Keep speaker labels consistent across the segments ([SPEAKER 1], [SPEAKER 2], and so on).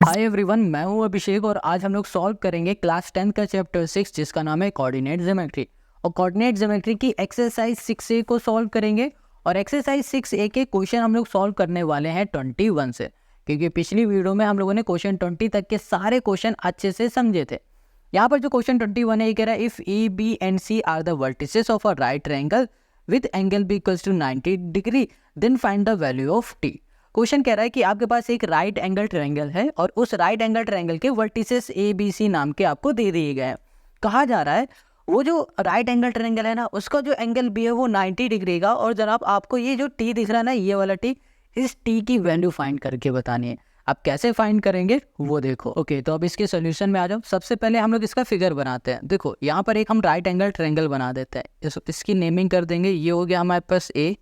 [SPEAKER 1] Hi everyone, मैं हूं अभिषेक और आज हम लोग सॉल्व करेंगे क्लास 10 का चैप्टर 6 जिसका नाम है कोऑर्डिनेट ज्योमेट्री। और कोऑर्डिनेट ज्योमेट्री की एक्सरसाइज 6A को सॉल्व करेंगे। और एक्सरसाइज 6A के क्वेश्चन हम लोग सॉल्व करने वाले हैं 21 से, क्योंकि पिछली वीडियो में हम लोगों ने क्वेश्चन 20 तक के सारे क्वेश्चन अच्छे से समझे थे। यहाँ पर जो क्वेश्चन 21 है ये कह रहा है if A B and C are the vertices of a right triangle with angle B equals to 90 degree then find the value of T. Question कह रहा है कि आपके पास एक राइट एंगल ट्रायंगल है और उस राइट एंगल ट्रायंगल के वर्टिसेस ए बी सी नाम के आपको दे दिए गए हैं। कहा जा रहा है वो जो राइट एंगल ट्रायंगल है ना, उसका जो एंगल बी है वो 90 डिग्री का। और जनाब आपको ये जो टी दिख रहा है ना, ये वाला टी, इस टी की वैल्यू फाइंड करके बतानी है। आप कैसे फाइंड करेंगे वो देखो। ओके, तो अब इसके सोल्यूशन में आ जाओ। सबसे पहले हम लोग इसका फिगर बनाते हैं। देखो यहाँ पर एक हम राइट एंगल ट्रायंगल बना देते हैं। इसकी नेमिंग कर देंगे। ये हो गया हमारे पास ए,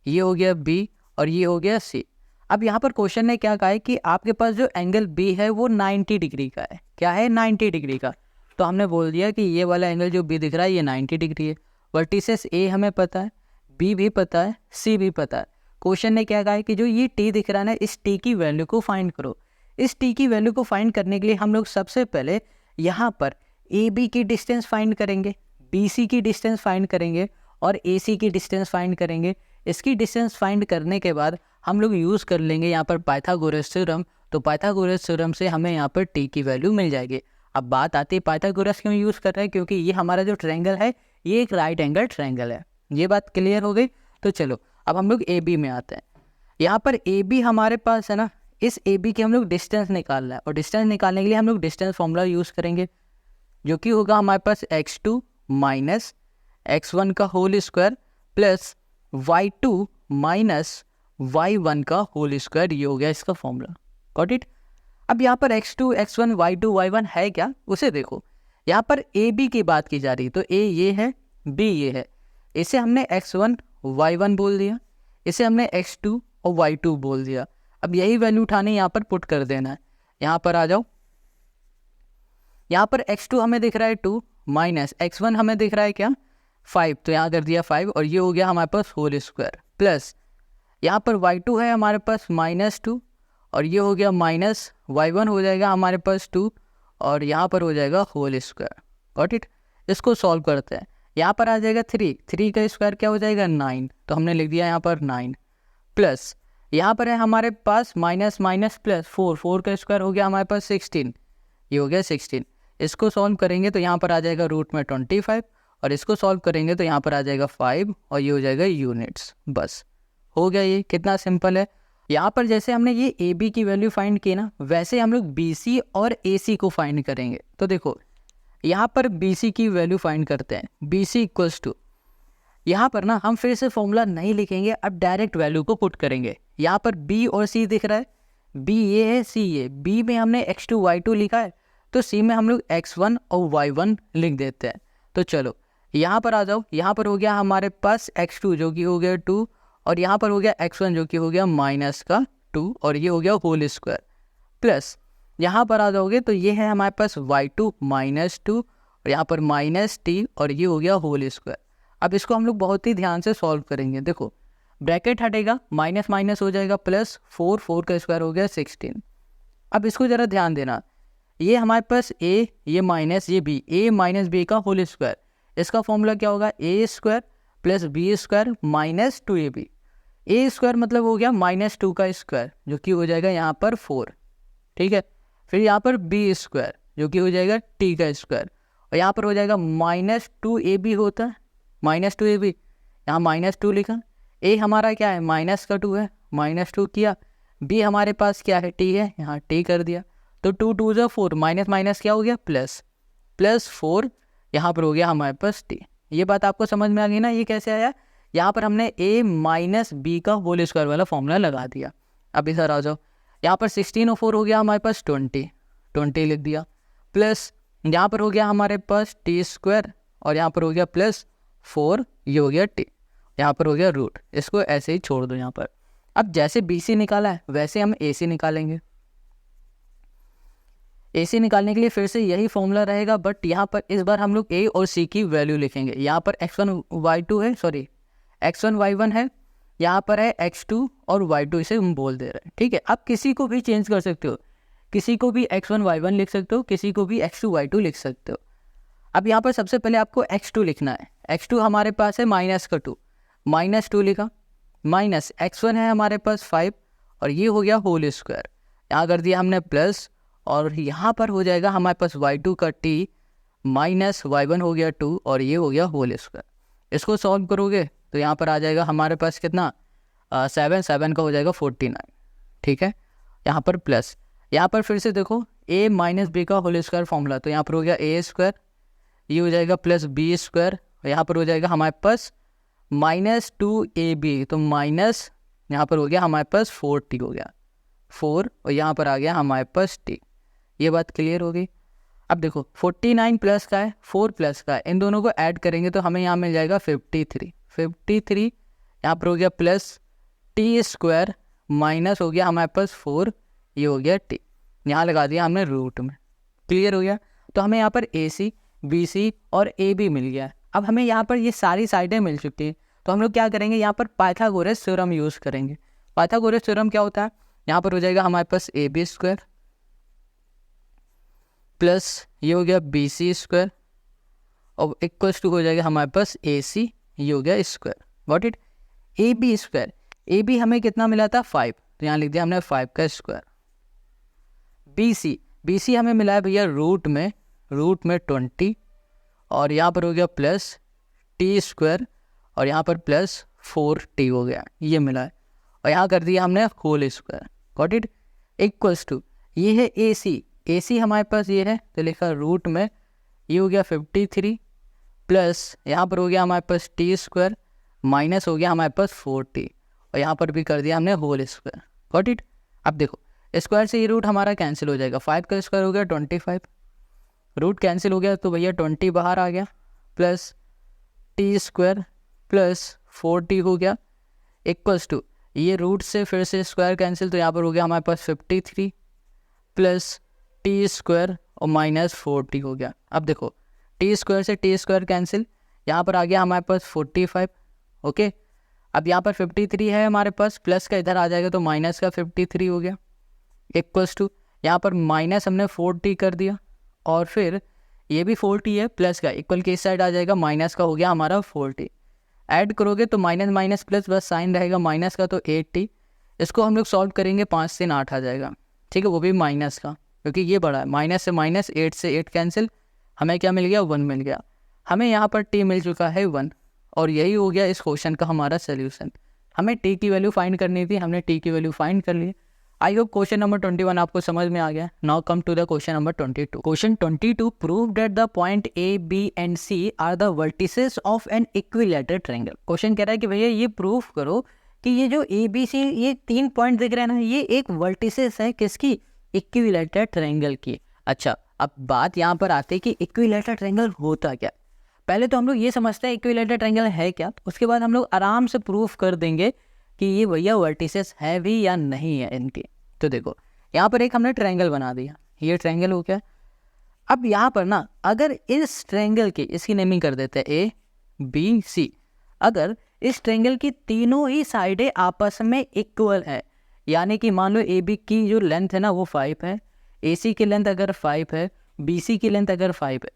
[SPEAKER 1] ये हो गया बी और ये हो गया सी। अब यहाँ पर क्वेश्चन ने क्या कहा है कि आपके पास जो एंगल बी है वो 90 डिग्री का है। क्या है? 90 डिग्री का। तो हमने बोल दिया कि ये वाला एंगल जो बी दिख रहा है ये 90 डिग्री है। वर्टिसेस ए हमें पता है, बी भी पता है, सी भी पता है। क्वेश्चन ने क्या कहा है कि जो ये टी दिख रहा है ना, इस टी की वैल्यू को फाइंड करो। इस टी की वैल्यू को फाइंड करने के लिए हम लोग सबसे पहले यहाँ पर ए बी की डिस्टेंस फाइंड करेंगे, बी सी की डिस्टेंस फाइंड करेंगे और ए सी की डिस्टेंस फाइंड करेंगे। इसकी डिस्टेंस फाइंड करने के बाद हम लोग यूज़ कर लेंगे यहाँ पर पाइथागोरस थ्योरम। तो पाइथागोरस थ्योरम से हमें यहाँ पर टी की वैल्यू मिल जाएगी। अब बात आती है पाइथागोरस क्यों यूज़ कर रहे हैं, क्योंकि ये हमारा जो ट्रायंगल है ये एक राइट एंगल ट्रायंगल है। ये बात क्लियर हो गई। तो चलो अब हम लोग ए बी में आते हैं। यहाँ पर ए बी हमारे पास है ना, इस ए बी की हम लोग डिस्टेंस निकालना है। और डिस्टेंस निकालने के लिए हम लोग डिस्टेंस फॉर्मूला यूज़ करेंगे, जो कि होगा हमारे पास x2 माइनस x1 का whole square plus y2 minus y1 का होल स्क्वायर। ये हो गया इसका फॉर्मूला। Got it. अब यहाँ पर x2 x1 y2 y1 है क्या, उसे देखो। यहाँ पर ए बी की बात की जा रही है, तो ए ये है, बी ये है। इसे हमने x1 y1 बोल दिया, इसे हमने x2 और y2 बोल दिया। अब यही वैल्यू उठाने यहाँ पर पुट कर देना है। यहाँ पर आ जाओ। यहाँ पर x2 हमें दिख रहा है 2 माइनस x1 हमें दिख रहा है क्या 5, तो यहाँ कर दिया 5 और ये हो गया हमारे पास होल स्क्वायर प्लस यहाँ पर y2 है हमारे पास -2 और ये हो गया माइनस y1 हो जाएगा हमारे पास 2 और यहाँ पर हो जाएगा होल स्क्वायर। Got it. इसको सॉल्व करते हैं। यहाँ पर आ जाएगा 3 का स्क्वायर क्या हो जाएगा 9, तो हमने लिख दिया यहाँ पर 9 प्लस यहाँ पर है हमारे पास माइनस माइनस प्लस 4 का स्क्वायर हो गया हमारे पास 16, ये हो गया 16। इसको सॉल्व करेंगे तो यहाँ पर आ जाएगा रूट में 25 और इसको सॉल्व करेंगे तो यहाँ पर आ जाएगा 5 और ये हो जाएगा यूनिट्स। बस हो गया। ये कितना सिंपल है। यहाँ पर जैसे हमने ये ए बी की वैल्यू फाइंड की ना, वैसे हम लोग बी सी और ए सी को फाइंड करेंगे। तो देखो यहाँ पर बी सी की वैल्यू फाइंड करते हैं। बी सी इक्वल्स टू, यहाँ पर ना हम फिर से फॉर्मूला नहीं लिखेंगे, अब डायरेक्ट वैल्यू को पुट करेंगे। यहाँ पर बी और सी दिख रहा है, बी ये है, सी ये। बी में हमने x2 y2 लिखा है, तो सी में हम लोग x1 और y1 लिख देते हैं। तो चलो यहाँ पर आ जाओ। यहाँ पर हो गया हमारे पास x2 जो कि हो गया 2 और यहाँ पर हो गया x1 जो कि हो गया -2 और ये हो गया होल स्क्वायर प्लस यहाँ पर आ जाओगे तो ये है हमारे पास y2 -2 और यहाँ पर -t और ये हो गया होल स्क्वायर। अब इसको हम लोग बहुत ही ध्यान से सॉल्व करेंगे। देखो ब्रैकेट हटेगा, माइनस माइनस हो जाएगा प्लस 4 का स्क्वायर हो गया 16। अब इसको ज़रा ध्यान देना, ये हमारे पास a, ये माइनस, ये b, a माइनस b का होल स्क्वायर। इसका फॉर्मूला क्या होगा a square plus b square minus 2ab। a square मतलब हो गया -2 का स्क्वायर जो कि हो जाएगा यहाँ पर 4। ठीक है। फिर यहाँ पर b स्क्वायर जो कि हो जाएगा t का स्क्वायर और यहाँ पर हो जाएगा -2ab होता है, -2ab। यहाँ -2 लिखा, a हमारा क्या है माइनस का 2 है, -2 किया। b हमारे पास क्या है t है, यहाँ t कर दिया। तो 2 2 जो 4, माइनस माइनस क्या हो गया प्लस, प्लस 4 यहाँ पर हो गया हमारे पास t। ये बात आपको समझ में आ गई ना, ये कैसे आया। यहाँ पर हमने a माइनस b का होल स्क्वायर वाला फॉर्मूला लगा दिया। अब इधर आ जाओ। यहाँ पर 16 और 4 हो गया हमारे पास 20 लिख दिया प्लस यहाँ पर हो गया हमारे पास t स्क्वायर और यहाँ पर हो गया प्लस 4, ये हो गया t, यहाँ पर हो गया रूट। इसको ऐसे ही छोड़ दो यहाँ पर। अब जैसे बी सी निकाला है वैसे हम ए सी निकालेंगे। ए सी निकालने के लिए फिर से यही फॉर्मूला रहेगा, बट यहाँ पर इस बार हम लोग ए और सी की वैल्यू लिखेंगे। यहाँ पर x1 y2 है, सॉरी x1 y1 है, यहाँ पर है x2 और y2 इसे हम बोल दे रहे हैं। ठीक है। आप किसी को भी चेंज कर सकते हो। किसी को भी x1 y1 लिख सकते हो, किसी को भी x2 y2 लिख सकते हो। अब यहाँ पर सबसे पहले आपको x2 लिखना है। x2 हमारे पास है माइनस का 2, -2 लिखा, माइनस x1 है हमारे पास 5 और ये हो गया होल स्क्वायर, यहाँ कर दिया हमने प्लस, और यहाँ पर हो जाएगा हमारे पास y2 का t माइनस y1 हो गया 2 और ये हो गया होल स्क्वायर। इसको सॉल्व करोगे तो यहाँ पर आ जाएगा हमारे पास कितना 7 का हो जाएगा 49, ठीक है। यहाँ पर प्लस, यहाँ पर फिर से देखो a माइनस बी का होल स्क्वायर फॉर्मूला, तो यहाँ पर हो गया a स्क्वायर, ये हो जाएगा प्लस बी स्क्वायर, यहाँ पर हो जाएगा हमारे पास -2ab, तो माइनस यहाँ पर हो गया हमारे पास 4t हो गया 4 और यहाँ पर आ गया हमारे पास t। ये बात क्लियर हो गई। अब देखो 49 प्लस का है, 4 प्लस का है, इन दोनों को ऐड करेंगे तो हमें यहाँ मिल जाएगा 53 यहाँ पर हो गया प्लस टी स्क्वायर माइनस हो गया हमारे पास 4, ये हो गया t, यहाँ लगा दिया हमने रूट में। क्लियर हो गया। तो हमें यहाँ पर AC BC और AB मिल गया। अब हमें यहाँ पर ये सारी साइडें मिल चुकी हैं, तो हम लोग क्या करेंगे, यहाँ पर पाइथागोरस थ्योरम यूज़ करेंगे। पाइथागोरस थ्योरम क्या होता है, यहाँ पर हो जाएगा हमारे पास AB स्क्वायर प्लस ये हो गया BC स्क्वायर और इक्वल्स टू हो जाएगा हमारे पास AC, ये हो गया square, got it. AB square, AB हमें कितना मिला था 5, तो यहाँ लिख दिया हमने 5 का स्क्वायर। BC हमें मिला है भैया रूट में 20 और यहाँ पर हो गया प्लस टी स्क्वायर और यहाँ पर प्लस 4t हो गया, ये मिला है, और यहाँ कर दिया हमने whole square, got it. Equals to ये है AC हमारे पास ये है, तो लिखा रूट में ये हो गया 53 प्लस यहाँ पर हो गया हमारे पास टी स्क्वायर माइनस हो गया हमारे पास 4t और यहाँ पर भी कर दिया हमने होल स्क्वायर, गॉट इट। अब देखो स्क्वायर से ये रूट हमारा कैंसिल हो जाएगा, 5 का स्क्वायर हो गया 25, रूट कैंसिल हो गया तो भैया 20 बाहर आ गया, plus T square plus 4t हो गया, इक्वल्स टू ये रूट से फिर से स्क्वायर कैंसिल, तो यहाँ पर हो गया हमारे पास 53 प्लस टी स्क्वायर और माइनस 4t हो गया। अब देखो टी स्क्वायर से टी स्क्वायर कैंसिल, यहाँ पर आ गया हमारे पास 45, ओके। अब यहाँ पर 53 है हमारे पास, प्लस का इधर आ जाएगा तो माइनस का 53 हो गया, इक्वल्स टू यहाँ पर माइनस हमने 4t कर दिया और फिर ये भी 4t है, प्लस का इक्वल के इस साइड आ जाएगा, माइनस का हो गया हमारा 4t। ऐड करोगे तो माइनस माइनस प्लस बस साइन रहेगा माइनस का, तो 8t। इसको हम लोग सॉल्व करेंगे 5 से 8 आ जाएगा, ठीक है, वो भी माइनस का, क्योंकि ये बड़ा है, माइनस से माइनस 8 से 8 कैंसिल, हमें क्या मिल गया 1 मिल गया। हमें यहाँ पर t मिल चुका है 1 और यही हो गया इस क्वेश्चन का हमारा सोल्यूशन। हमें t की वैल्यू फाइंड करनी थी, हमने t की वैल्यू फाइंड कर ली। आई होप क्वेश्चन नंबर 21 आपको समझ में आ गया। Now come to the question number 22। Question 22 prove that the point A, B and C are the vertices of an equilateral triangle. Question कह रहा है कि भैया ये प्रूफ करो कि ये जो A, B, C ये 3 पॉइंट दिख रहे हैं ना, ये एक वर्टिसेस है किसकी, इक्विलैटरल ट्रायंगल की। अच्छा, अब बात यहाँ पर आती है कि इक्विलैटरल ट्रायंगल होता क्या। पहले तो हम लोग ये समझते हैं इक्विलैटरल ट्रायंगल है क्या, उसके बाद हम लोग आराम से प्रूफ कर देंगे कि ये भैया वर्टिसेस है भी या नहीं है इनके। तो देखो यहाँ पर एक हमने ट्रायंगल बना दिया, ये ट्रायंगल हो गया। अब यहाँ पर ना अगर इस ट्रायंगल की, इसकी नेमिंग कर देते हैं ABC, अगर इस ट्रायंगल की तीनों ही साइडें आपस में इक्वल है, यानी कि मान लो AB की जो लेंथ है ना वो 5 है, AC की लेंथ अगर 5 है, BC की लेंथ अगर 5 है,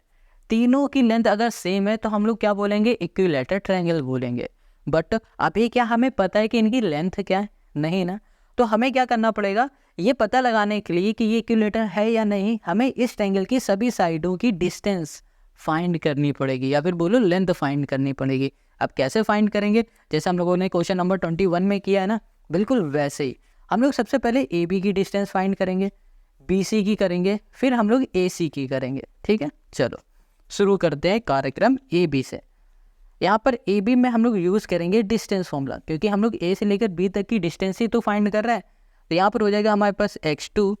[SPEAKER 1] तीनों की लेंथ अगर सेम है तो हम लोग क्या बोलेंगे, इक्विलैटरल ट्रायंगल बोलेंगे। बट अभी क्या हमें पता है कि इनकी लेंथ क्या है, नहीं ना। तो हमें क्या करना पड़ेगा, ये पता लगाने के लिए कि ये इक्विलैटरल है या नहीं, हमें इस ट्रायंगल की सभी साइडों की डिस्टेंस फाइंड करनी पड़ेगी, या फिर बोलो लेंथ फाइंड करनी पड़ेगी। अब कैसे फाइंड करेंगे, जैसे हम लोगों ने क्वेश्चन नंबर 21 में किया है ना, बिल्कुल वैसे ही हम लोग सबसे पहले AB की डिस्टेंस फाइंड करेंगे, BC की करेंगे, फिर हम लोग AC की करेंगे, ठीक है। चलो शुरू करते हैं कार्यक्रम AB से। यहाँ पर AB में हम लोग यूज़ करेंगे डिस्टेंस फॉर्मूला, क्योंकि हम लोग A से लेकर B तक की डिस्टेंस ही तो फाइंड कर रहे हैं। तो यहाँ पर हो जाएगा हमारे पास x2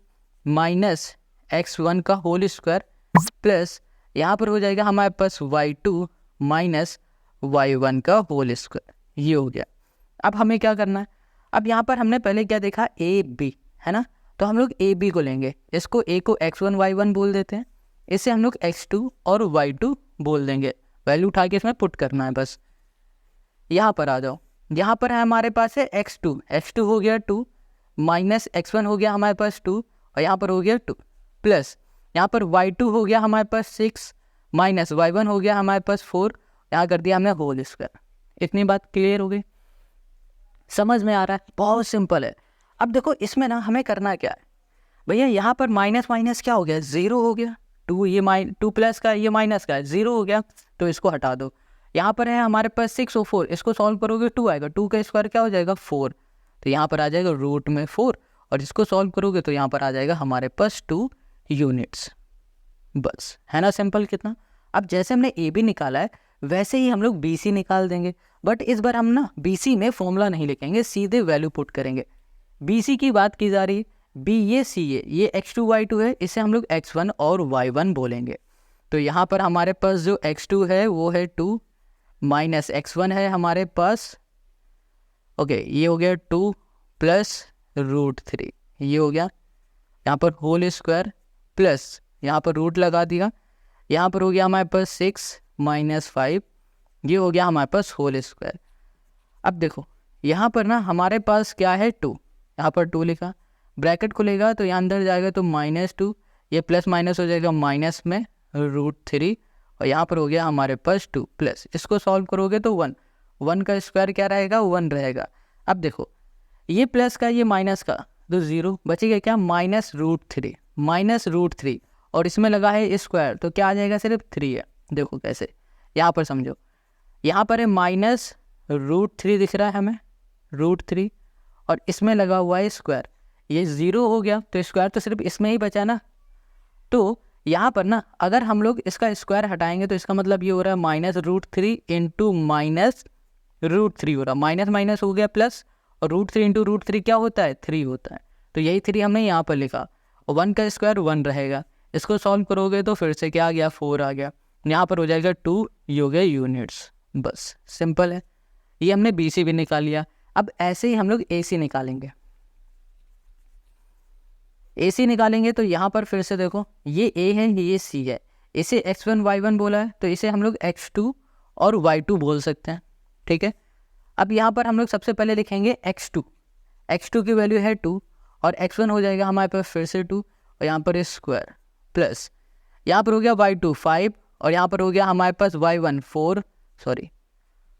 [SPEAKER 1] माइनस x1 का होल स्क्वायर प्लस यहाँ पर हो जाएगा हमारे पास y2 माइनस y1 का होल स्क्वायर, ये हो गया। अब हमें क्या करना है, अब यहाँ पर हमने पहले क्या देखा, AB है ना, तो हम लोग AB को लेंगे, इसको A को x1 y1 बोल देते हैं, इसे हम लोग x2 और y2 बोल देंगे, वैल्यू उठा के इसमें पुट करना है बस। यहाँ पर आ जाओ, यहाँ पर है हमारे पास है x2 हो गया 2 माइनस x1 हो गया हमारे पास 2 और यहाँ पर हो गया 2 प्लस यहाँ पर y2 हो गया हमारे पास 6 माइनस y1 हो गया हमारे पास 4, यहाँ कर दिया हमने होल स्क्वायर। इतनी बात क्लियर हो गई, समझ में आ रहा है? बहुत सिंपल है। अब देखो इसमें ना हमें करना क्या है भैया, यहाँ पर माइनस माइनस क्या हो गया, 0 हो गया। 2 ये 2 प्लस का ये माइनस का 0 हो गया, तो इसको हटा दो। यहाँ पर है हमारे पास 6 और 4, इसको सॉल्व करोगे 2 आएगा, 2 का स्क्वायर क्या हो जाएगा 4, तो यहाँ पर आ जाएगा रूट में 4, और इसको सॉल्व करोगे तो यहाँ पर आ जाएगा हमारे पास 2 यूनिट्स। बस, है ना सिंपल कितना। अब जैसे हमने ए बी निकाला है वैसे ही हम लोग बी सी निकाल देंगे, बट इस बार हम ना बी सी में फॉर्मूला नहीं लिखेंगे, सीधे वैल्यू पुट करेंगे। बी सी की बात की जा रही है, बी ये सी ये x2 y2 है, इसे हम लोग x1 और y1 बोलेंगे। तो यहाँ पर हमारे पास जो x2 है वो है 2 माइनस x1 है हमारे पास, ओके ये हो गया 2 प्लस √3, ये हो गया यहाँ पर होल स्क्वायर प्लस यहाँ पर रूट लगा दिया, यहाँ पर हो गया हमारे पास 6 माइनस 5, ये हो गया हमारे पास होल स्क्वायर। अब देखो यहाँ पर ना हमारे पास क्या है 2, यहाँ पर 2 लिखा, ब्रैकेट खुलेगा तो यहाँ अंदर जाएगा तो -2, ये प्लस माइनस हो जाएगा माइनस में √3, और यहाँ पर हो गया हमारे पास 2 प्लस, इसको सॉल्व करोगे तो 1, 1 का स्क्वायर क्या रहेगा 1 रहेगा। अब देखो ये प्लस का ये माइनस का तो 0 बचेगा क्या -√3 और इसमें लगा है स्क्वायर तो क्या आ जाएगा सिर्फ 3 है। देखो कैसे, यहाँ पर समझो, यहाँ पर है -√3 दिख रहा है हमें √3 और इसमें लगा हुआ है स्क्वायर, ये 0 हो गया तो स्क्वायर तो सिर्फ इसमें ही बचा ना। तो यहाँ पर ना अगर हम लोग इसका स्क्वायर हटाएंगे तो इसका मतलब ये हो रहा है -√3 इंटू -√3 हो रहा है, माइनस माइनस हो गया प्लस, और √3 इंटू √3 क्या होता है 3 होता है, तो यही 3 हमने यहाँ पर लिखा, और 1 का स्क्वायर 1 रहेगा, इसको सॉल्व करोगे तो फिर से क्या आ गया 4 आ गया, यहाँ पर हो जाएगा 2 हो गए यूनिट्स। बस सिंपल है, ये हमने बी सी भी निकाल लिया। अब ऐसे ही हम लोग ए सी निकालेंगे, ए सी निकालेंगे तो यहाँ पर फिर से देखो ये ए है ये सी है, इसे x1 y1 बोला है तो इसे हम लोग x2 और y2 बोल सकते हैं, ठीक है। अब यहाँ पर हम लोग सबसे पहले लिखेंगे x2 की वैल्यू है 2 और x1 हो जाएगा हमारे पास फिर से 2 और यहाँ पर स्क्वायर प्लस यहाँ पर हो गया y2 5 और यहाँ पर हो गया हमारे पास y1 4, सॉरी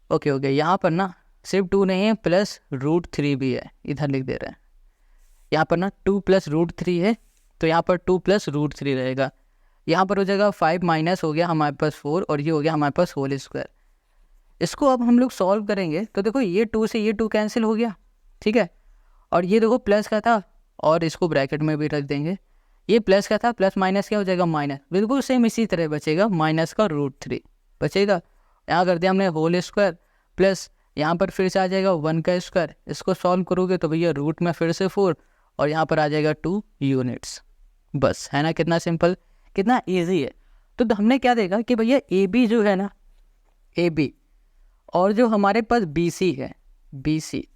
[SPEAKER 1] ओके हो गया, यहाँ पर ना सिर्फ 2 नहीं है प्लस √3 भी है, इधर लिख दे रहे हैं, यहाँ पर ना 2 प्लस √3 है तो यहाँ पर 2 प्लस √3 रहेगा, यहाँ पर हो जाएगा 5 माइनस हो गया हमारे पास 4 और ये हो गया हमारे पास होल स्क्वायर। इसको अब हम लोग सॉल्व करेंगे तो देखो ये 2 से ये 2 कैंसिल हो गया, ठीक है, और ये देखो प्लस का था और इसको ब्रैकेट में भी रख देंगे, ये प्लस का था प्लस माइनस क्या हो जाएगा माइनस, बिल्कुल सेम इसी तरह बचेगा, माइनस का √3 बचेगा, यहाँ कर दिया हमने होल स्क्वायर प्लस यहाँ पर फिर से आ जाएगा 1 का स्क्वायर, इसको सॉल्व करोगे तो भैया रूट में फिर से 4 और यहाँ पर आ जाएगा 2 यूनिट्स। बस, है ना कितना सिंपल, कितना इजी है। तो हमने क्या देखा कि भैया ए बी जो है ना, ए बी और जो हमारे पास बी सी है, बी सी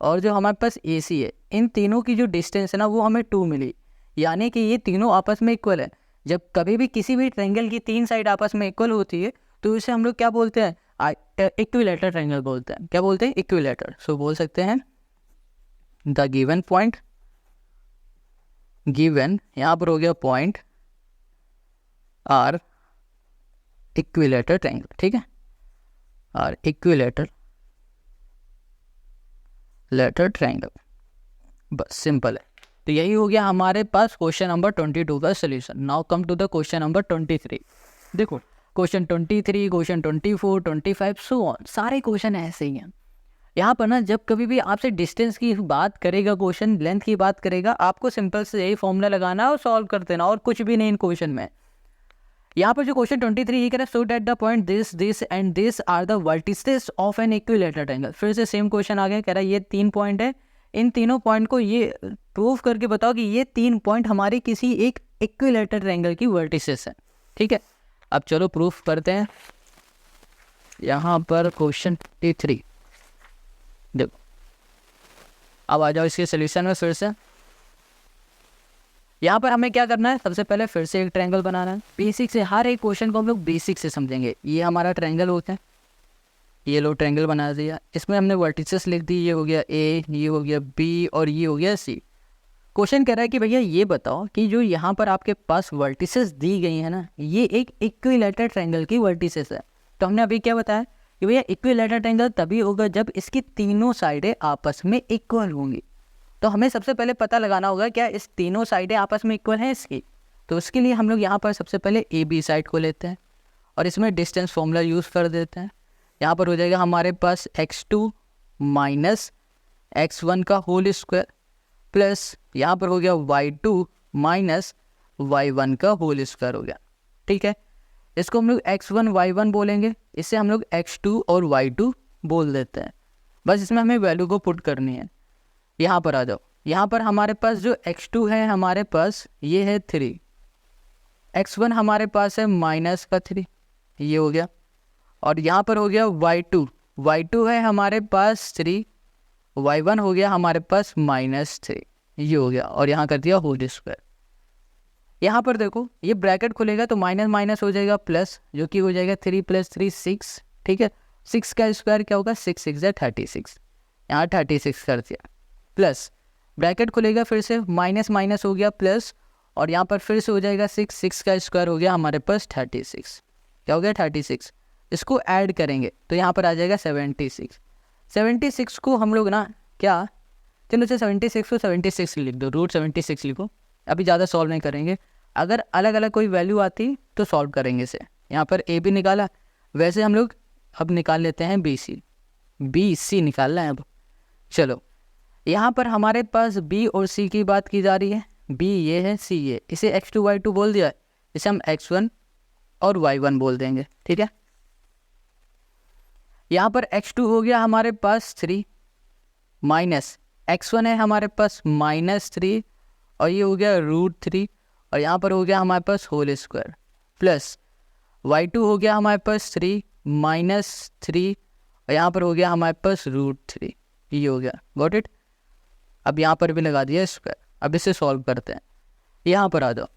[SPEAKER 1] और जो हमारे पास ए सी है, इन तीनों की जो डिस्टेंस है ना वो हमें 2 मिली, यानी कि ये तीनों आपस में इक्वल है। जब कभी भी किसी भी ट्रायंगल की 3 साइड आपस में इक्वल होती है तो इसे हम लोग क्या बोलते हैं, इक्विलैटरल ट्रायंगल बोलते हैं। क्या बोलते हैं, इक्विलैटरल। सो बोल सकते हैं द गिवन पॉइंट, गिवन यहाँ पर हो गया पॉइंट आर इक्विलैटरल ट्रायंगल, ठीक है, आर इक्विलैटरल ट्रायंगल। बस सिंपल है। तो यही हो गया हमारे पास क्वेश्चन नंबर 22 का solution. Now come to the question number 23। देखो क्वेश्चन 23, क्वेश्चन 24, 25 सो ऑन, सारे क्वेश्चन ऐसे ही हैं। यहाँ पर ना जब कभी भी आपसे डिस्टेंस की बात करेगा क्वेश्चन, लेंथ की बात करेगा, आपको सिंपल से यही फॉर्मूला लगाना है और सॉल्व कर देना, और कुछ भी नहीं इन क्वेश्चन में। यहाँ पर जो क्वेश्चन 23 ये कह रहा है so that the point this and this are the vertices of an equilateral triangle. फिर से सेम क्वेश्चन आ गया, कह रहा है ये 3 पॉइंट है, इन तीनों पॉइंट को ये प्रूव करके बताओ कि ये 3 पॉइंट हमारी किसी एक इक्विलैटरल ट्रायंगल की वर्टिसेस है, ठीक है। अब चलो प्रूफ करते हैं। यहाँ पर क्वेश्चन 23 देखो, अब आ जाओ इसके सोल्यूशन में। फिर से यहाँ पर हमें क्या करना है, सबसे पहले फिर से एक ट्रायंगल बनाना है। बेसिक से हर एक क्वेश्चन को हम लोग बेसिक से समझेंगे। ये हमारा ट्रायंगल होता है, ये लो ट्रायंगल बना दिया, इसमें हमने वर्टिसेस लिख दी, ये हो गया ए, ये हो गया बी और ये हो गया सी। क्वेश्चन कह रहा है कि भैया ये बताओ कि जो यहाँ पर आपके पास वर्टिसेस दी गई है ना, ये एक इक्विलैटरल ट्रायंगल की वर्टिसेस है। तो हमने अभी क्या बताया कि भैया इक्विलैटरल ट्रायंगल तभी होगा जब इसकी तीनों साइडें आपस में इक्वल होंगी। तो हमें सबसे पहले पता लगाना होगा क्या इस तीनों साइडें आपस में इक्वल हैं इसकी। तो उसके लिए हम लोग यहाँ पर सबसे पहले ए बी साइड को लेते हैं और इसमें डिस्टेंस फॉर्मूला यूज़ कर देते हैं। यहाँ पर हो जाएगा हमारे पास x2 माइनस x1 का होल स्क्वायर प्लस यहाँ पर हो गया y2 माइनस y1 का होल स्क्वायर हो गया। ठीक है, इसको हम लोग x1 y1 बोलेंगे, इससे हम लोग x2 और y2 बोल देते हैं। बस इसमें हमें वैल्यू को पुट करनी है। यहाँ पर आ जाओ, यहाँ पर हमारे पास जो x2 है हमारे पास ये है 3, x1 हमारे पास है माइनस का 3, ये हो गया। और यहाँ पर हो गया y2 है हमारे पास 3, y1 हो गया हमारे पास -3, ये हो गया। और यहाँ कर दिया होल स्क्वायर। यहाँ पर देखो ये ब्रैकेट खुलेगा तो माइनस माइनस हो जाएगा प्लस, जो कि हो जाएगा 3 + 3 6। ठीक है, 6 का स्क्वायर क्या होगा, 6 6 है 36, यहाँ 36 कर दिया प्लस ब्रैकेट खुलेगा फिर से माइनस माइनस हो गया प्लस, और यहाँ पर फिर से हो जाएगा 6 6 का स्क्वायर हो गया हमारे पास 36, क्या हो गया 36। इसको ऐड करेंगे तो यहाँ पर आ जाएगा 76। 76 को हम लोग ना क्या, चलो से 76 को 76 लिख दो, √76 लिखो। अभी ज़्यादा सॉल्व नहीं करेंगे, अगर अलग अलग कोई वैल्यू आती तो सॉल्व करेंगे इसे। यहाँ पर ए भी निकाला, वैसे हम लोग अब निकाल लेते हैं बी सी निकालना है अब। चलो यहाँ पर हमारे पास बी और सी की बात की जा रही है, बी ये है सी ये, इसे x2 y2 बोल दिया, इसे हम x1 और y1 बोल देंगे। ठीक है, यहाँ पर x2 हो गया हमारे पास 3 माइनस x1 है हमारे पास -3, और ये हो गया √3, और यहाँ पर हो गया हमारे पास होल स्क्वायर प्लस y2 हो गया हमारे पास 3 -3, और यहाँ पर हो गया हमारे पास √3, ये हो गया। Got it. अब यहाँ पर भी लगा दिया स्क्वायर। अब इसे सॉल्व करते हैं। यहाँ पर आ जाओ,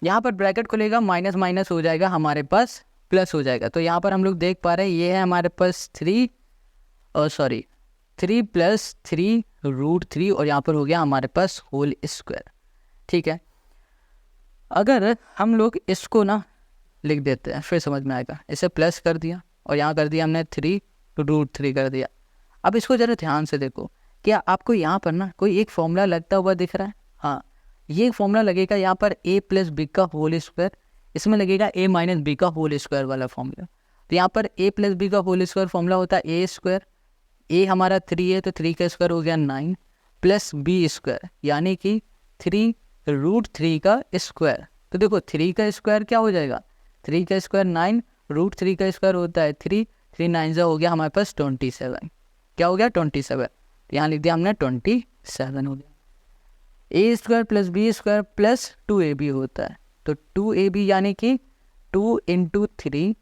[SPEAKER 1] यहाँ पर ब्रैकेट खुलेगा माइनस माइनस हो जाएगा हमारे पास प्लस हो जाएगा। तो यहाँ पर हम लोग देख पा रहे हैं ये है हमारे पास 3 + 3 √3, और यहाँ पर हो गया हमारे पास होल स्क्वायर। ठीक है, अगर हम लोग इसको ना लिख देते हैं फिर समझ में आएगा। इसे प्लस कर दिया और यहाँ कर दिया हमने 3 √3 कर दिया। अब इसको ज़रा ध्यान से देखो, क्या आपको यहाँ पर ना कोई एक फॉर्मूला लगता हुआ दिख रहा है? हाँ, ये फॉर्मूला लगेगा यहाँ पर a + b का होल स्क्वायर, इसमें लगेगा a - b का होल स्क्वायर वाला फॉर्मूला। तो यहाँ पर a + b का होल स्क्वायर फॉर्मूला होता है a स्क्वायर, a हमारा 3 है तो 3 का स्क्वायर हो गया 9 प्लस b स्क्वायर, यानी कि 3 √3 का स्क्वायर। तो देखो 3 का स्क्वायर क्या हो जाएगा, 3 का स्क्वायर 9, √3 का स्क्वायर होता है 3, 3 9 हो गया हमारे पास 27, क्या हो गया 27। यहाँ लिख दिया हमने 27 हो गया। a² + b² + 2ab होता है, तो 2ab यानी कि 2 × 3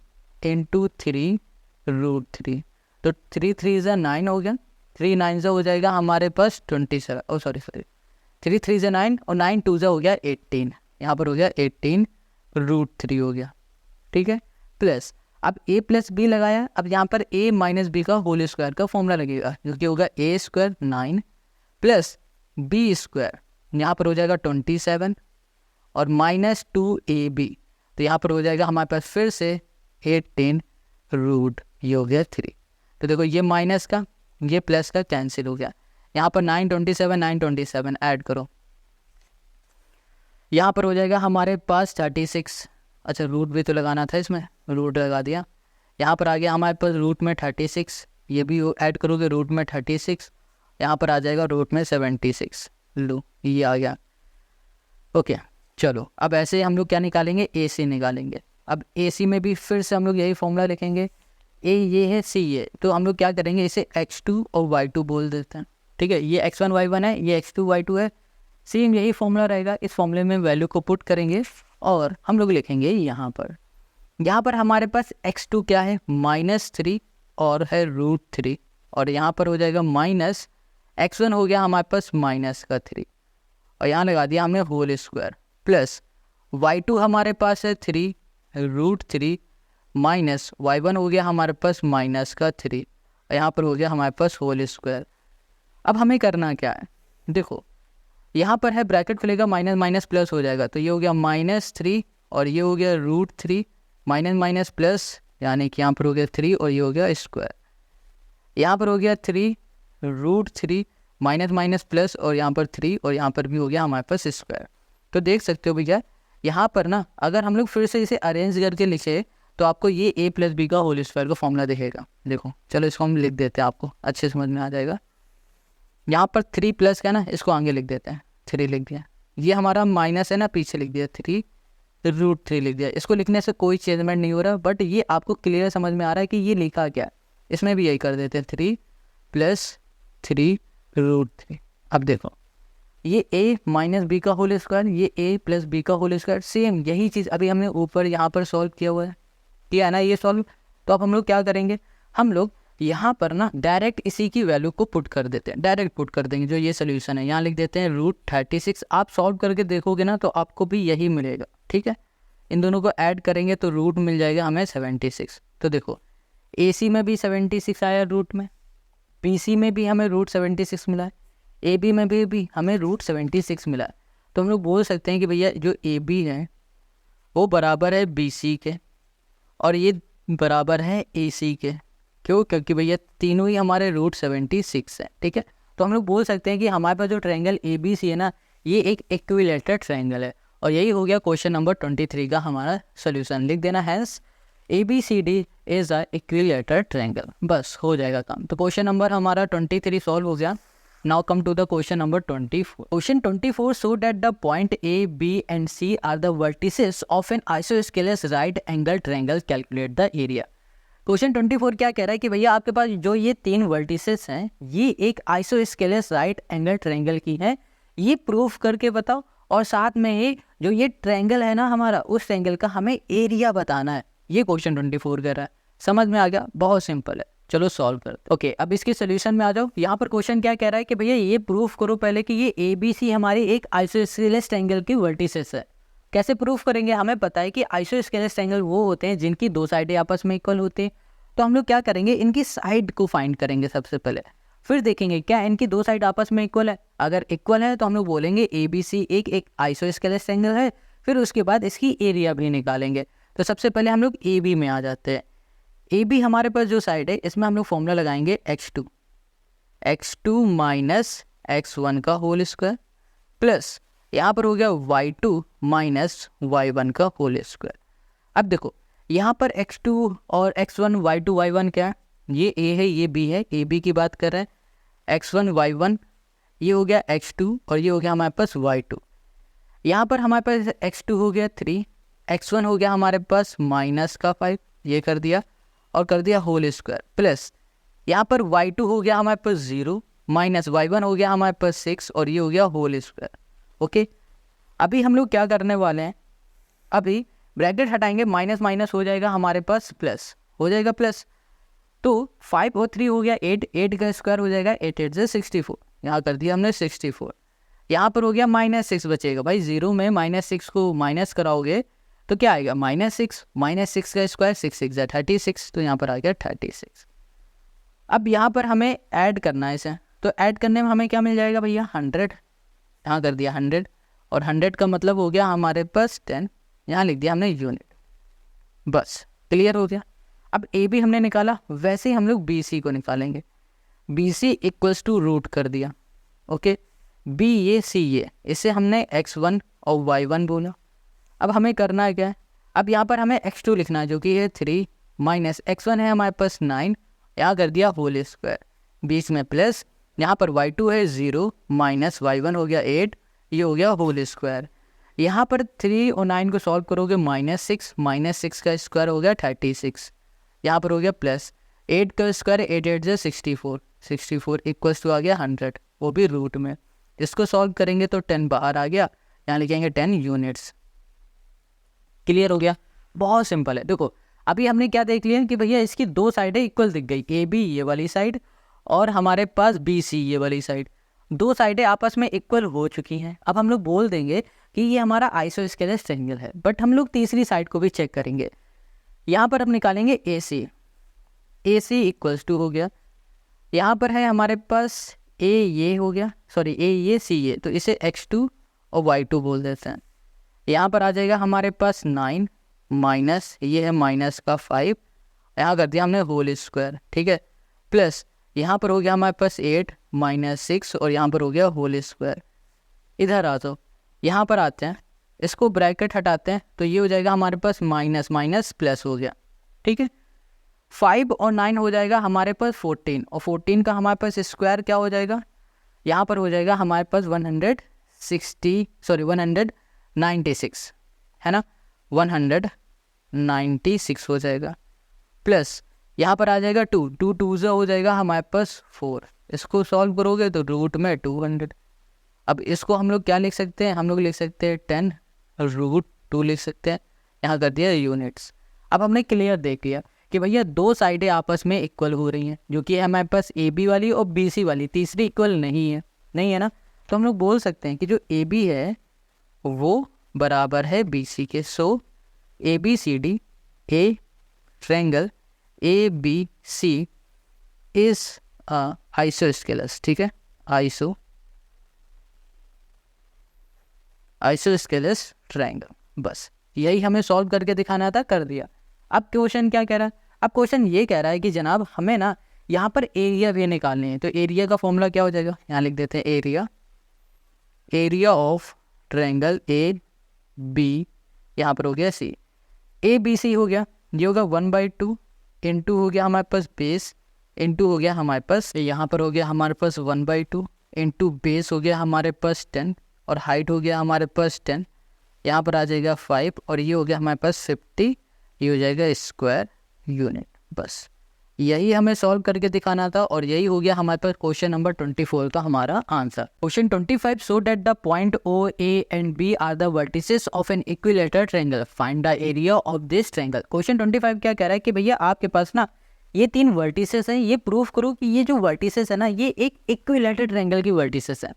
[SPEAKER 1] × 3 √3, तो 3 3 = 9 हो गया, 3 9 हो जाएगा हमारे पास 27, सॉरी 3 3 = 9 और 9 2 हो गया 18, यहाँ पर हो गया 18 √3 हो गया। ठीक है, प्लस अब a + b लगाया, अब यहाँ पर a - b का होल स्क्वायर का फॉर्मूला लगेगा, जो कि होगा a² 9 प्लस b², यहाँ पर हो जाएगा 27 और -2ab, तो यहाँ पर हो जाएगा हमारे पास फिर से 18 ये हो गया 3। तो देखो ये माइनस का ये प्लस का कैंसिल हो गया। यहाँ पर 927 ऐड करो, यहाँ पर हो जाएगा हमारे पास 36। अच्छा, रूट भी तो लगाना था, इसमें रूट लगा दिया। यहाँ पर आ गया हमारे पास रूट में 36, ये भी ऐड करोगे रूट में 36, यहाँ पर आ जाएगा रूट में 76। लो ये आ गया। ओके, चलो अब ऐसे हम लोग क्या निकालेंगे, ए सी निकालेंगे। अब ए सी में भी फिर से हम लोग यही फॉर्मूला लिखेंगे, ए ये है सी ये, तो हम लोग क्या करेंगे इसे x2 और y2 बोल देते हैं। ठीक है, ये x1 y1 है, ये x2 y2 है, सेम यही फॉर्मूला रहेगा। इस फॉर्मूले में वैल्यू को पुट करेंगे और हम लोग लिखेंगे यहाँ पर हमारे पास x2 क्या है -3 और है √3, और यहाँ पर हो जाएगा माइनस x1 हो गया हमारे पास -3, और यहाँ लगा दिया हमने होल स्क्वायर प्लस y2 हमारे पास है 3 √3 माइनस y1 हो गया हमारे पास -3, और यहाँ पर हो गया हमारे पास होल स्क्वायर। अब हमें करना क्या है, देखो यहाँ पर है ब्रैकेट खुलेगा, माइनस माइनस प्लस हो जाएगा, तो ये हो गया -3 और ये हो गया √3 माइनस माइनस प्लस, यानी कि यहाँ पर हो गया 3 और ये हो गया स्क्वायर। यहाँ पर हो गया 3 √3 माइनस माइनस प्लस और यहाँ पर 3 और यहाँ पर भी हो गया हमारे पास स्क्वायर। तो देख सकते हो भैया यहाँ पर ना अगर हम लोग फिर से इसे अरेंज करके लिखे तो आपको ये a + b का होल स्क्वायर का फॉर्मूला दिखेगा। देखो चलो इसको हम लिख देते हैं, आपको अच्छे समझ में आ जाएगा। यहाँ पर 3 प्लस का ना, इसको आगे लिख देते हैं, 3 लिख दिया। ये हमारा माइनस है ना, पीछे लिख दिया 3 √3 लिख दिया। इसको लिखने से कोई चेंजमेंट नहीं हो रहा, बट ये आपको क्लियर समझ में आ रहा है कि ये लिखा क्या है। इसमें भी यही कर देते हैं, 3 + 3 √3। अब देखो ये a - b का होल स्क्वायर, ये a + b का होल स्क्वायर, सेम यही चीज़ अभी हमने ऊपर यहाँ पर सॉल्व किया हुआ है, किया है ना ये सॉल्व। तो अब हम लोग क्या करेंगे, हम लोग यहाँ पर ना डायरेक्ट इसी की वैल्यू को पुट कर देते हैं, डायरेक्ट पुट कर देंगे। जो ये सोल्यूशन है यहाँ लिख देते हैं √36। आप सॉल्व करके देखोगे ना तो आपको भी यही मिलेगा, ठीक है। इन दोनों को ऐड करेंगे तो रूट मिल जाएगा हमें 76। तो देखो AC में भी 76 आया रूट में, BC में भी हमें √76 मिला है, AB में भी हमें √76 मिला है। तो हम लोग बोल सकते हैं कि भैया जो AB है वो बराबर है BC के और ये बराबर है AC के। क्यों? क्योंकि भैया तीनों ही हमारे √76 है, ठीक है। तो हम लोग बोल सकते हैं कि हमारे पास जो ट्रायंगल ABC है ना, ये एक इक्विलेटरल ट्रायंगल है। और यही हो गया क्वेश्चन नंबर 23 का हमारा सोल्यूशन। लिख देना hence ABCD is a equilateral triangle, बस हो जाएगा काम। तो क्वेश्चन नंबर हमारा 23 सॉल्व हो गया। Now come to the question number 24. Question 24 show that the point A, B and C are the vertices of an isosceles right angle triangle. Calculate the area. Question 24 क्या कह रहा है कि भैया आपके पास जो ये 3 वर्टिसेस हैं ये एक आइसोस्केलेस राइट एंगल ट्रायंगल की है, ये प्रूफ करके बताओ। और साथ में ही जो ये ट्रायंगल है ना हमारा, उस ट्रायंगल का हमें एरिया बताना है। ये क्वेश्चन 24 कह रहा है। समझ में आ गया? बहुत सिंपल है, चलो सॉल्व करते। ओके, अब इसके सोल्यूशन में आ जाओ। यहाँ पर क्वेश्चन क्या कह रहा है कि भैया ये प्रूफ करो पहले कि ये ABC हमारी एक आइसोस्केलेस ट्रायंगल की वर्टिसेस है। कैसे प्रूफ करेंगे? हमें पता है कि आइसोस्केलेस ट्रायंगल वो होते हैं जिनकी दो साइडें आपस में इक्वल होती हैं। तो हम लोग क्या करेंगे, इनकी साइड को फाइंड करेंगे सबसे पहले, फिर देखेंगे क्या इनकी दो साइड आपस में इक्वल है। अगर इक्वल है तो हम लोग बोलेंगे ABC एक आइसोस्केलेस ट्रायंगल है। फिर उसके बाद इसकी एरिया भी निकालेंगे। तो सबसे पहले हम लोग AB में आ जाते हैं। AB हमारे पास जो साइड है इसमें हम लोग फॉर्मूला लगाएंगे x2 माइनस x1 का होल स्क्वायर प्लस यहाँ पर हो गया y2 माइनस y1 का होल स्क्वायर। अब देखो यहाँ पर x2 और x1 y2 y1 क्या है, ये A है ये B है, AB की बात कर रहे हैं। x1 y1 ये हो गया x2 और ये हो गया हमारे पास y2। यहाँ पर हमारे पास x2 हो गया 3, x1 हो गया हमारे पास -5, ये कर दिया और कर दिया होल स्क्वायर प्लस यहाँ पर y2 हो गया हमारे पास 0 माइनस y1 हो गया हमारे पास 6 और ये हो गया होल स्क्वायर। ओके, अभी हम लोग क्या करने वाले हैं, अभी ब्रैकेट हटाएंगे, माइनस माइनस हो जाएगा हमारे पास प्लस, हो जाएगा प्लस। तो 5 और 3 हो गया 8 का स्क्वायर हो जाएगा 8 8 से 64, यहाँ कर दिया हमने 64। यहाँ पर हो गया -6 बचेगा। भाई 0 में -6 को माइनस कराओगे तो क्या आएगा, -6 का स्क्वायर 6 6 है 36, तो यहाँ पर आ गया 36। अब यहाँ पर हमें ऐड करना है इसे, तो ऐड करने में हमें क्या मिल जाएगा भैया 100, यहाँ कर दिया 100 और 100 का मतलब हो गया हमारे पास 10, यहाँ लिख दिया हमने यूनिट। बस क्लियर हो गया। अब AB हमने निकाला, वैसे ही हम लोग BC को निकालेंगे। BC इक्वल्स टू रूट कर दिया। ओके, B ये C ये, इसे हमने x1 और y1 बोला। अब हमें करना है क्या है, अब यहाँ पर हमें x2 लिखना है जो कि है 3 माइनस x1 है हमारे पास 9, यहाँ कर दिया होल स्क्वायर, बीच में प्लस, यहाँ पर y2 है 0 माइनस y1 हो गया 8, ये हो गया होल स्क्वायर। यहाँ पर 3 और 9 को सॉल्व करोगे -6 का स्क्वायर हो गया 36, यहाँ पर हो गया प्लस 8 का स्क्वायर 8 8 से 64 इक्वल्स टू आ गया 100, वो भी रूट में। इसको सॉल्व करेंगे तो 10 बाहर आ गया, यहाँ लिखेंगे 10 यूनिट्स। क्लियर हो गया? बहुत सिंपल है। देखो अभी हमने क्या देख लिया कि भैया इसकी दो साइडें इक्वल दिख गई, AB ये वाली साइड और हमारे पास BC ये वाली साइड, दो साइडें आपस में इक्वल हो चुकी हैं। अब हम लोग बोल देंगे कि ये हमारा आइसोस्केलेस ट्रायंगल है, बट हम लोग तीसरी साइड को भी चेक करेंगे। यहाँ पर हम निकालेंगे AC इक्वल्स टू हो गया, यहाँ पर है हमारे पास ए ये हो गया, सॉरी ए ये सी ये, तो इसे x2 और y2 बोल देते हैं। यहाँ पर आ जाएगा हमारे पास 9 माइनस ये है माइनस का 5, यहाँ कर दिया हमने होल स्क्वायर, ठीक है, प्लस यहाँ पर हो गया हमारे पास 8 माइनस 6 और यहाँ पर हो गया होल स्क्वायर। इधर आ जाओ, यहाँ पर आते हैं, इसको ब्रैकेट हटाते हैं तो ये हो जाएगा हमारे पास माइनस माइनस प्लस हो गया, ठीक है। 5 और 9 हो जाएगा हमारे पास 14 और 14 का हमारे पास स्क्वायर क्या हो जाएगा, यहाँ पर हो जाएगा हमारे पास 196 है ना, 196 हो जाएगा, प्लस यहाँ पर आ जाएगा 2 से हो जाएगा हमारे पास 4, इसको सॉल्व करोगे तो रूट में 200। अब इसको हम लोग क्या लिख सकते हैं, हम लोग लिख सकते हैं 10 √2 लिख सकते हैं, यहाँ कर दिया यूनिट्स। अब हमने क्लियर देख लिया कि भैया दो साइडें आपस में इक्वल हो रही हैं, जो कि हमारे पास ए बी वाली और बी सी वाली, तीसरी इक्वल नहीं है ना, तो हम लोग बोल सकते हैं कि जो ए बी है वो बराबर है बी सी के। So A B C D a triangle A B C is isosceles, ठीक है, आइसोस्केलस ट्रायंगल। बस यही हमें सॉल्व करके दिखाना था, कर दिया। अब क्वेश्चन क्या कह रहा है, अब क्वेश्चन ये कह रहा है कि जनाब हमें ना यहाँ पर एरिया भी निकालनी है, तो एरिया का फॉर्मूला क्या हो जाएगा, यहाँ लिख देते हैं area of triangle A B, यहाँ पर हो गया सी, ए बी सी हो गया, ये होगा 1/2 इंटू हो गया हमारे पास बेस, इंटू हो गया हमारे पास यहाँ पर हो गया हमारे पास 1/2 इंटू बेस हो गया हमारे पास 10 और हाइट हो गया हमारे पास 10, यहाँ पर आ जाएगा 5 और ये हो गया हमारे पास 50, ये हो जाएगा स्क्वायर यूनिट। बस यही हमें सॉल्व करके दिखाना था और यही हो गया हमारे पास क्वेश्चन नंबर 24 का हमारा answer. Question 25 show that the point O A and B are the vertices of an equilateral triangle, find the area of this triangle. Question 25 क्या कह रहा है कि भैया आपके पास ना ये 3 वर्टिसेस हैं, ये प्रूफ करो कि ये जो वर्टिसेस है ना ये एक इक्विलेटरल ट्रायंगल की वर्टिसेस है,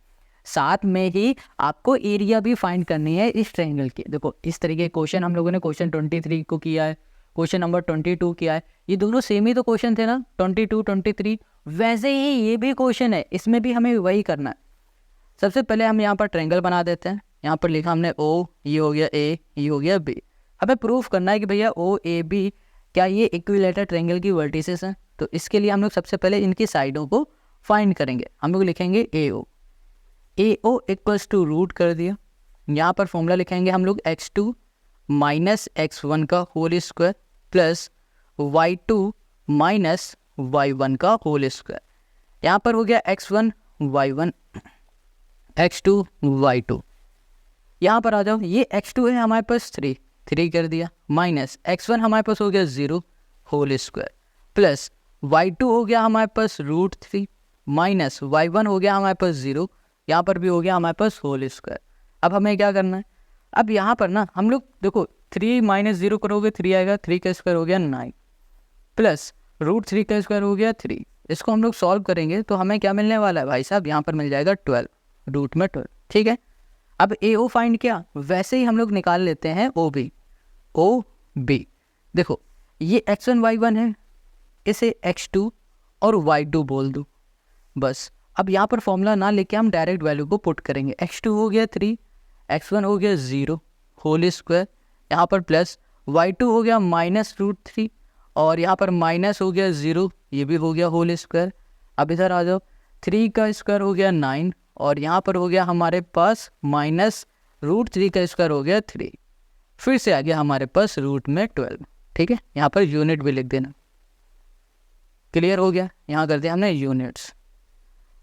[SPEAKER 1] साथ में ही आपको एरिया भी फाइंड करनी है इस ट्रायंगल की। देखो इस तरीके के क्वेश्चन हम लोगों ने क्वेश्चन 23 को किया है, क्वेश्चन नंबर 22 किया है, ये दोनों सेम ही तो क्वेश्चन थे ना 22 23, वैसे ही ये भी क्वेश्चन है, इसमें भी हमें वही करना है। सबसे पहले हम यहाँ पर ट्रायंगल बना देते हैं, यहाँ पर लिखा हमने ओ, ये हो गया ए, ये हो गया बी। हमें प्रूफ करना है कि भैया ओ ए बी क्या ये इक्विलेटरल ट्रायंगल की वर्टिसेस हैं, तो इसके लिए हम लोग सबसे पहले इनकी साइडों को फाइंड करेंगे। हम लोग लिखेंगे ए ओ इक्वल्स टू रूट कर दिया, यहाँ पर फॉर्मूला लिखेंगे हम लोग x2 माइनस x1 का whole square plus y2 minus y1 का होल स्क्वायर, यहाँ पर हो गया x1 y1 x2 y2, यहाँ पर आ जाओ, ये x2 है हमारे पास 3 कर दिया, माइनस x1 हमारे पास हो गया 0 होल स्क्वायर प्लस y2 हो गया हमारे पास √3 माइनस y1 हो गया हमारे पास 0, यहाँ पर भी हो गया हमारे पास होल स्क्वायर। अब हमें क्या करना है, अब यहाँ पर ना हम लोग देखो 3 माइनस 0 करोगे 3 आएगा, 3 का स्क्वायर हो गया 9 प्लस √3 का स्क्वायर हो गया 3, इसको हम लोग सॉल्व करेंगे तो हमें क्या मिलने वाला है भाई साहब, यहाँ पर मिल जाएगा 12 रूट में 12, ठीक है। अब ए ओ फाइंड किया, वैसे ही हम लोग निकाल लेते हैं ओ बी। देखो ये x1 y1 है, इसे x2 और y2 बोल दो, बस। अब यहाँ पर फॉर्मूला ना लेके हम डायरेक्ट वैल्यू को पुट करेंगे, x2 हो गया 3, x1 हो गया 0 होल स्क्वायर, यहाँ पर प्लस y2 हो गया माइनस √3 और यहाँ पर माइनस हो गया 0, ये भी हो गया होल स्क्वायर। अब इधर आ जाओ, 3 का स्क्वायर हो गया 9 और यहाँ पर हो गया हमारे पास माइनस √3 का स्क्वायर हो गया 3, फिर से आ गया हमारे पास रूट में 12, ठीक है। यहाँ पर यूनिट भी लिख देना, क्लियर हो गया, यहाँ कर दिया हमने यूनिट्स।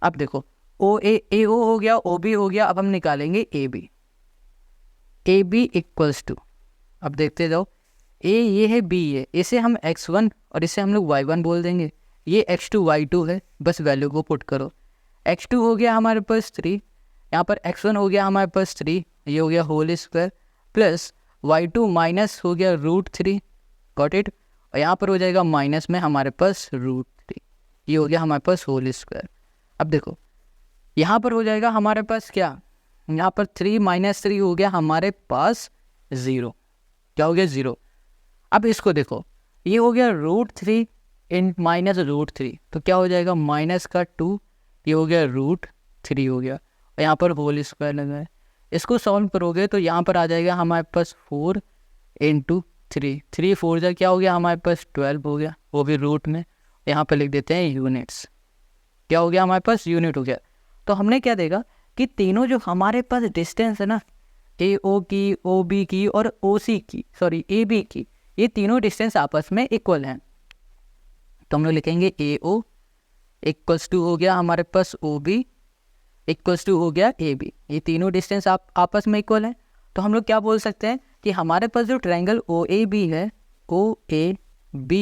[SPEAKER 1] अब देखो ए ओ हो गया, ओ बी हो गया, अब हम निकालेंगे ए बी इक्वल्स टू, अब देखते जाओ, ए ये है बी ये, इसे हम x1 और इसे हम लोग y1 बोल देंगे, ये x2 y2 है, बस वैल्यू को पुट करो। x2 हो गया हमारे पास 3, यहाँ पर x1 हो गया हमारे पास 3, ये हो गया whole square plus y2 minus हो गया √3, गॉट इट, और यहाँ पर हो जाएगा माइनस में हमारे पास √3, ये हो गया हमारे पास होल स्क्वायर। अब देखो यहाँ पर हो जाएगा हमारे पास क्या, यहाँ पर 3 माइनस 3 हो गया हमारे पास 0, क्या हो गया 0। अब इसको देखो, ये हो गया √3 इन माइनस √3, तो क्या हो जाएगा माइनस का 2 ये हो गया √3 हो गया, और यहाँ पर होल स्क्वायर लगा है। इसको सॉल्व करोगे तो यहाँ पर आ जाएगा हमारे पास 4 × 3, 3 4 जा क्या हो गया हमारे पास 12 हो गया, वो भी रूट में। यहाँ पर लिख देते हैं यूनिट्स, क्या हो गया हमारे पास यूनिट हो गया। तो हमने क्या देखा कि तीनों जो हमारे पास डिस्टेंस है ना, AO की, OB की और OC की, सॉरी AB की, ये तीनों डिस्टेंस आपस में इक्वल हैं। तो हम लोग लिखेंगे AO इक्वल्स टू हो गया हमारे पास OB इक्वल्स टू हो गया AB, ये तीनों डिस्टेंस आपस में इक्वल हैं। तो हम लोग क्या बोल सकते हैं कि हमारे पास जो ट्रायंगल OAB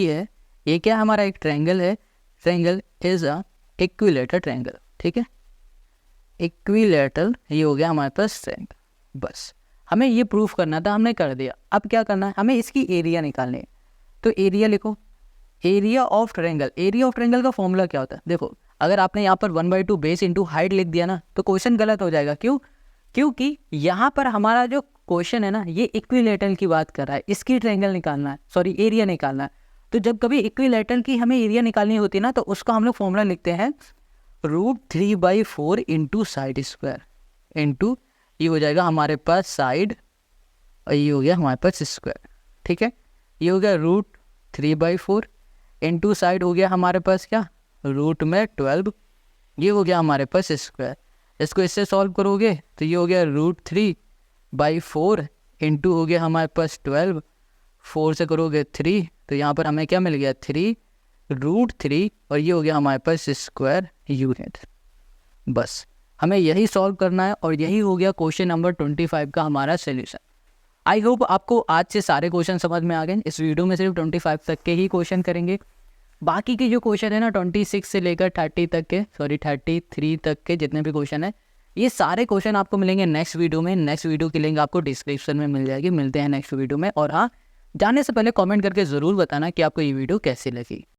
[SPEAKER 1] है, ये क्या हमारा एक ट्रायंगल है, triangle is a equilateral triangle, ठीक है, इक्विलेटरल, ये हो गया हमारे पास ट्रायंगल। बस हमें ये प्रूफ करना था, हमने कर दिया। अब क्या करना है, हमें इसकी एरिया निकालनी है। तो एरिया लिखो, area of triangle, area of triangle का फॉर्मूला क्या होता है, देखो अगर आपने यहाँ पर 1/2 बेस इंटू हाइट लिख दिया ना तो क्वेश्चन गलत हो जाएगा। क्यों? क्योंकि यहाँ पर हमारा जो क्वेश्चन है ना, ये इक्विलेटरल की बात कर रहा है, इसकी ट्रायंगल निकालना है, सॉरी एरिया निकालना है। तो जब कभी इक्विलेटरल की हमें एरिया निकालनी होती है ना, तो उसका हम लोग फॉर्मूला लिखते हैं √3/4 इंटू साइड स्क्वायर, इंटू ये हो जाएगा हमारे पास साइड, और ये हो गया हमारे पास स्क्वायर, ठीक है। ये हो गया √3/4 इंटू साइड हो गया हमारे पास क्या, रूट में 12, ये हो गया हमारे पास स्क्वायर। इसको इससे सॉल्व करोगे तो ये हो गया √3/4 इंटू हो गया हमारे पास 12, 4 से करोगे 3, तो यहाँ पर हमें क्या मिल गया 3√3, और ये हो गया हमारे पास स्क्वायर यूनिट। बस हमें यही सॉल्व करना है, और यही हो गया क्वेश्चन नंबर 25 का हमारा सोल्यूशन। आई होप आपको आज से सारे क्वेश्चन समझ में आ गए। इस वीडियो में सिर्फ 25 तक के ही क्वेश्चन करेंगे, बाकी के जो क्वेश्चन है ना 26 से लेकर 30 तक के, सॉरी 33 तक के जितने भी क्वेश्चन है, ये सारे क्वेश्चन आपको मिलेंगे नेक्स्ट वीडियो में। नेक्स्ट वीडियो की लिंक आपको डिस्क्रिप्शन में मिल जाएगी। मिलते हैं नेक्स्ट वीडियो में। और हाँ, जाने से पहले कमेंट करके ज़रूर बताना कि आपको ये वीडियो कैसी लगी।